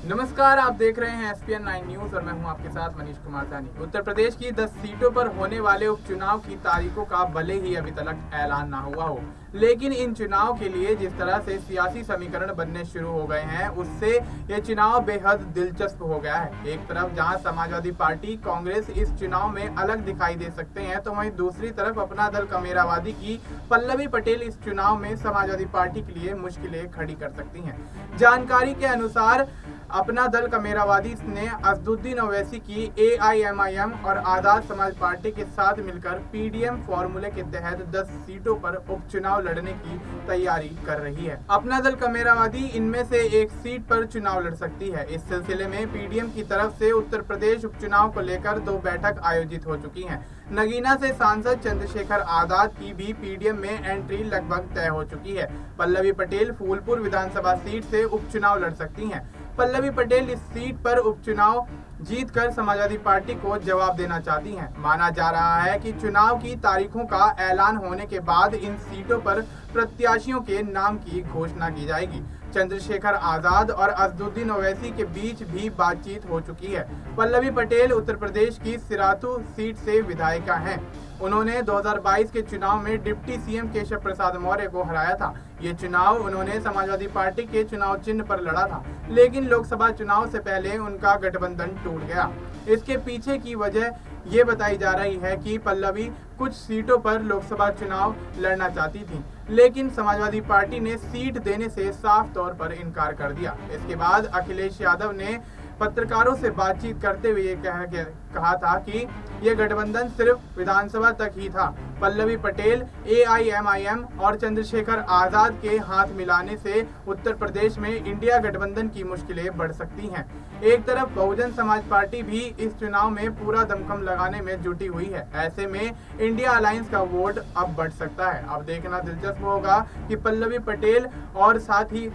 नमस्कार, आप देख रहे हैं एसपीएन 9 न्यूज और मैं हूं आपके साथ मनीष कुमार सानी। उत्तर प्रदेश की 10 सीटों पर होने वाले उपचुनाव की तारीखों का भले ही अभी तक ऐलान ना हुआ हो, लेकिन इन चुनाव के लिए जिस तरह से सियासी समीकरण बनने शुरू हो गए हैं, उससे ये चुनाव बेहद दिलचस्प हो गया है। एक तरफ जहां समाजवादी पार्टी, कांग्रेस इस चुनाव में अलग दिखाई दे सकते हैं, तो वहीं दूसरी तरफ अपना दल कमेरावादी की पल्लवी पटेल इस चुनाव में समाजवादी पार्टी के लिए मुश्किलें खड़ी कर सकती हैं। जानकारी के अनुसार अपना दल कमेरावादी ने असदुद्दीन ओवैसी की एआईएमआईएम और आजाद समाज पार्टी के साथ मिलकर पीडीएम फॉर्मूले के तहत 10 सीटों पर उपचुनाव लड़ने की तैयारी कर रही है। अपना दल कमेरावादी इनमें से एक सीट पर चुनाव लड़ सकती है। इस सिलसिले में पीडीएम की तरफ से उत्तर प्रदेश उपचुनाव को लेकर 2 बैठक आयोजित हो चुकी हैं। नगीना से सांसद चंद्रशेखर आजाद की भी पीडीएम में एंट्री लगभग तय हो चुकी है। पल्लवी पटेल फूलपुर विधानसभा सीट से उपचुनाव लड़ सकती हैं। पल्लवी पटेल इस सीट पर उपचुनाव जीतकर समाजवादी पार्टी को जवाब देना चाहती हैं। माना जा रहा है कि चुनाव की तारीखों का ऐलान होने के बाद इन सीटों पर प्रत्याशियों के नाम की घोषणा की जाएगी। चंद्रशेखर आजाद और असदुद्दीन ओवैसी के बीच भी बातचीत हो चुकी है। पल्लवी पटेल उत्तर प्रदेश की सिराथू सीट से विधायिका हैं। उन्होंने 2022 के चुनाव में डिप्टी सीएम केशव प्रसाद मौर्य को हराया था। ये चुनाव उन्होंने समाजवादी पार्टी के चुनाव चिन्ह पर लड़ा था, लेकिन लोकसभा चुनाव से पहले उनका गठबंधन टूट गया। इसके पीछे की वजह ये बताई जा रही है कि पल्लवी कुछ सीटों पर लोकसभा चुनाव लड़ना चाहती थी, लेकिन समाजवादी पार्टी ने सीट देने से साफ तौर पर इनकार कर दिया। इसके बाद अखिलेश यादव ने पत्रकारों से बातचीत करते हुए ये कहा था कि यह गठबंधन सिर्फ विधानसभा तक ही था। पल्लवी पटेल, एआईएमआईएम और चंद्रशेखर आजाद के हाथ मिलाने से उत्तर प्रदेश में इंडिया गठबंधन की मुश्किलें बढ़ सकती हैं। एक तरफ बहुजन समाज पार्टी भी इस चुनाव में पूरा दमखम लगाने में जुटी हुई है। ऐसे में इंडिया अलायंस का वोट अब बढ़ सकता है। अब देखना दिलचस्प होगा कि पल्लवी पटेल और साथ ही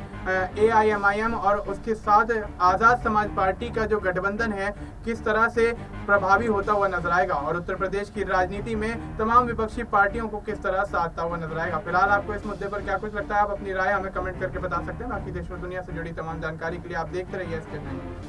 एआईएमआईएम और उसके साथ आजाद समाज पार्टी का जो गठबंधन है किस तरह से प्रभावी होता हुआ नजर आएगा और उत्तर प्रदेश की राजनीति में तमाम विपक्षी पार्टियों को किस तरह साधता हुआ नजर आएगा। फिलहाल आपको इस मुद्दे पर क्या कुछ लगता है, आप अपनी राय हमें कमेंट करके बता सकते हैं। बाकी देश और दुनिया से जुड़ी तमाम जानकारी के लिए आप देखते रहिए एसपीएन 9।